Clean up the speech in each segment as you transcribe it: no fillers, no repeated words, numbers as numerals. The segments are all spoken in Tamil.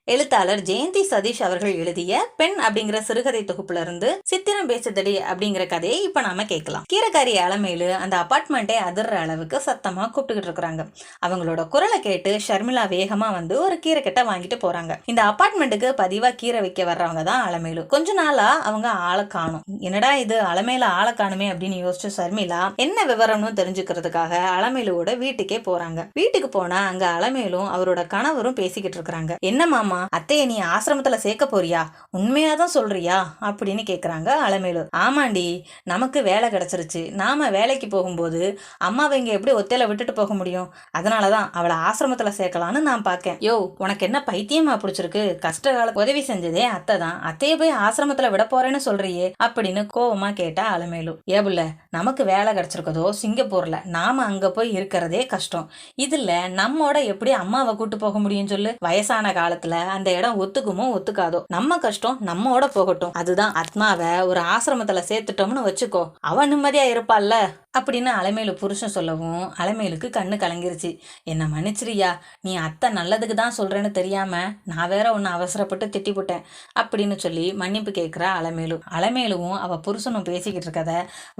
எழுத்தாளர் ஜெயந்தி சதீஷ் அவர்கள் எழுதிய பெண் அப்படிங்கிற சிறுகதை தொகுப்புல இருந்து சித்திரம் பேசுதடி அப்படிங்கிற கதையை இப்ப நாம கேட்கலாம். கீரைக்காரி அலமேலு அந்த அபார்ட்மெண்ட்டை அதிர்ற அளவுக்கு சத்தமா கூப்பிட்டுக்கிட்டு இருக்கிறாங்க. அவங்களோட குரலை கேட்டு ஷர்மிளா வேகமா வந்து ஒரு கீரை கட்ட வாங்கிட்டு போறாங்க. இந்த அபார்ட்மெண்ட்டுக்கு பதிவா கீரை வைக்க வர்றவங்க தான் அலமேலு. கொஞ்ச நாளா அவங்க ஆளை காணும். என்னடா இது அலமேல ஆளை காணுமே அப்படின்னு யோசிச்சு ஷர்மிளா என்ன விவரம்னு தெரிஞ்சுக்கிறதுக்காக அலமேலுவோட வீட்டுக்கே போறாங்க. வீட்டுக்கு போனா அங்க அலமேலும் அவரோட கணவரும் பேசிக்கிட்டு இருக்கிறாங்க. என்ன மாமா, அத்தைய நீ ஆசிரமத்துல சேர்க்க போறியா? உண்மையாதான் சொல்றியா அப்படின்னு கேக்குறாங்க அலமேலு. ஆமாண்டி, நமக்கு வேலை கிடைச்சிருச்சு. நாம வேலைக்கு போகும்போது அம்மாவை இங்க எப்படி ஒத்தையில விட்டுட்டு போக முடியும்? அதனாலதான் அவளை ஆசிரமத்துல சேர்க்கலான்னு நான் பாக்கேன். யோ, உனக்கு என்ன பைத்தியமா பிடிச்சிருக்கு? கஷ்ட கால உதவி செஞ்சதே அத்தை தான், அத்தைய போய் ஆசிரமத்துல விட போறேன்னு சொல்றியே அப்படின்னு கோவமா கேட்டா அலமேலு. ஏபுல்ல, நமக்கு வேலை கிடைச்சிருக்கதோ சிங்கப்பூர்ல, நாம அங்க போய் இருக்கிறதே கஷ்டம். இதுல நம்மோட எப்படி அம்மாவை கூட்டு போக முடியும் சொல்லு? வயசான காலத்துல அந்த இடம் ஒத்துக்குமோ ஒத்துக்காதோ, நம்ம கஷ்டம் நம்மோட போகட்டும். அதுதான் ஆத்மாவை ஒரு ஆசிரமத்துல சேர்த்துட்டோம்னு வச்சுக்கோ, அவ நிம்மதியா இருப்பாள்ல அப்படின்னு அலமேலு புருஷன் சொல்லவும் அலமேலுக்கு கண்ணு கலங்கிருச்சு. என்ன மன்னிச்சிரியா, நீ அத்தை நல்லதுக்கு தான் சொல்றேன்னு தெரியாம நான் வேற ஒன்னு அவசரப்பட்டு திட்டி போட்டேன் அப்படின்னு சொல்லி மன்னிப்பு கேட்கிறா அலமேலு. அலமேலுவும் அவ புருஷனும் பேசிக்கிட்டு இருக்கத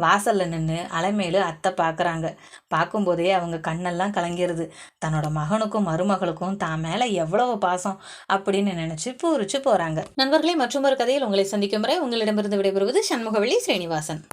வாசல்ல நின்று அலமேலு அத்தை பாக்குறாங்க. பார்க்கும்போதே அவங்க கண்ணெல்லாம் கலங்கிருது. தன்னோட மகனுக்கும் மருமகளுக்கும் தான் மேல எவ்வளவு பாசம் அப்படின்னு நினைச்சு பூரிச்சு போறாங்க. நண்பர்களே, மற்றும் ஒரு கதையில் உங்களை சந்திக்கும் வரை உங்களிடமிருந்து விடைபெறுவது சண்முகவள்ளி ஸ்ரீனிவாசன்.